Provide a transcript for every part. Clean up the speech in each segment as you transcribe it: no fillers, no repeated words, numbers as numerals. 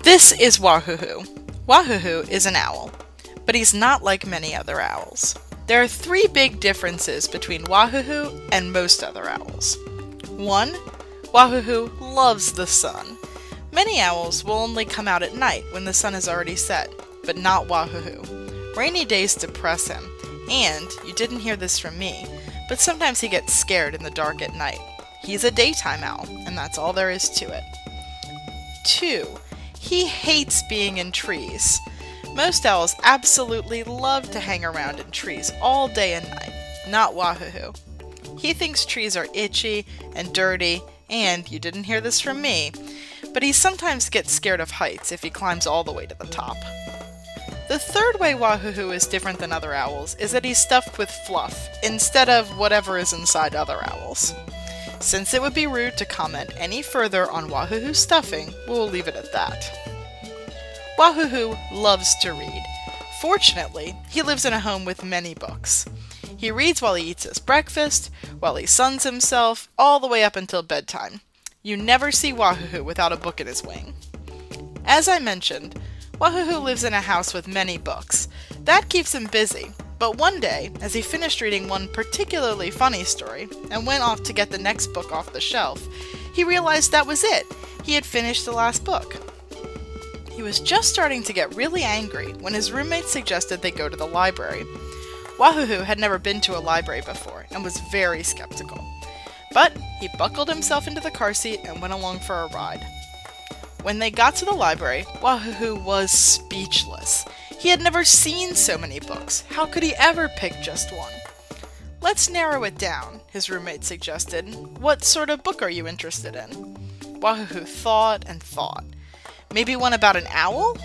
This is WaHooHoo. WaHooHoo is an owl, but he's not like many other owls. There are three big differences between WaHooHoo and most other owls. 1. WaHooHoo loves the sun. Many owls will only come out at night when the sun has already set, but not WaHooHoo. Rainy days depress him, and, you didn't hear this from me, but sometimes he gets scared in the dark at night. He's a daytime owl, and that's all there is to it. 2. He hates being in trees. Most owls absolutely love to hang around in trees all day and night, not WaHooHoo. He thinks trees are itchy and dirty, and, you didn't hear this from me, but he sometimes gets scared of heights if he climbs all the way to the top. The third way WaHooHoo is different than other owls is that he's stuffed with fluff, instead of whatever is inside other owls. Since it would be rude to comment any further on WaHooHoo's stuffing, we'll leave it at that. WaHooHoo loves to read. Fortunately, he lives in a home with many books. He reads while he eats his breakfast, while he suns himself, all the way up until bedtime. You never see WaHooHoo without a book in his wing. As I mentioned, WaHooHoo lives in a house with many books. That keeps him busy, but one day, as he finished reading one particularly funny story and went off to get the next book off the shelf, he realized that was it. He had finished the last book. He was just starting to get really angry when his roommate suggested they go to the library. WaHooHoo had never been to a library before and was very skeptical. But he buckled himself into the car seat and went along for a ride. When they got to the library, WaHooHoo was speechless. He had never seen so many books. How could he ever pick just one? "Let's narrow it down," his roommate suggested. "What sort of book are you interested in?" WaHooHoo thought and thought. "Maybe one about an owl?"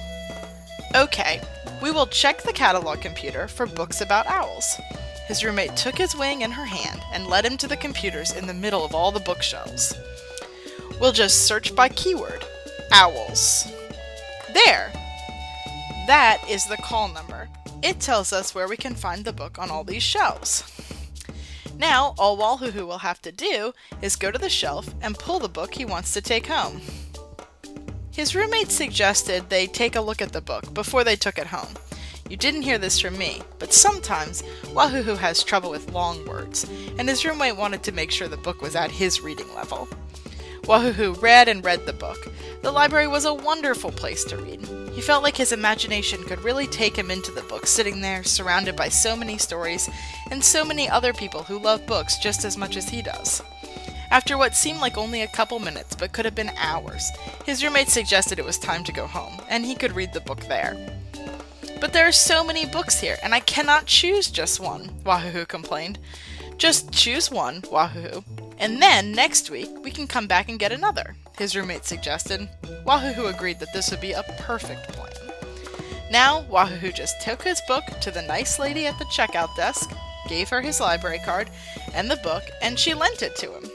"Okay, we will check the catalog computer for books about owls." His roommate took his wing in her hand and led him to the computers in the middle of all the bookshelves. "We'll just search by keyword. Owls. There! That is the call number. It tells us where we can find the book on all these shelves. Now, all WaHooHoo will have to do is go to the shelf and pull the book he wants to take home." His roommate suggested they take a look at the book before they took it home. You didn't hear this from me, but sometimes WaHooHoo has trouble with long words, and his roommate wanted to make sure the book was at his reading level. WaHooHoo read and read the book. The library was a wonderful place to read. He felt like his imagination could really take him into the book, sitting there, surrounded by so many stories, and so many other people who love books just as much as he does. After what seemed like only a couple minutes, but could have been hours, his roommate suggested it was time to go home, and he could read the book there. "But there are so many books here, and I cannot choose just one," WaHooHoo complained. "Just choose one, WaHooHoo, and then, next week, we can come back and get another," his roommate suggested. WaHooHoo agreed that this would be a perfect plan. Now, WaHooHoo just took his book to the nice lady at the checkout desk, gave her his library card and the book, and she lent it to him.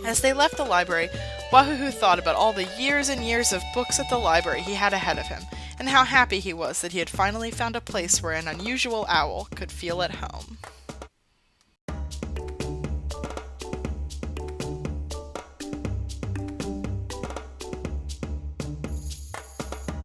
As they left the library, WaHooHoo thought about all the years and years of books at the library he had ahead of him, and how happy he was that he had finally found a place where an unusual owl could feel at home.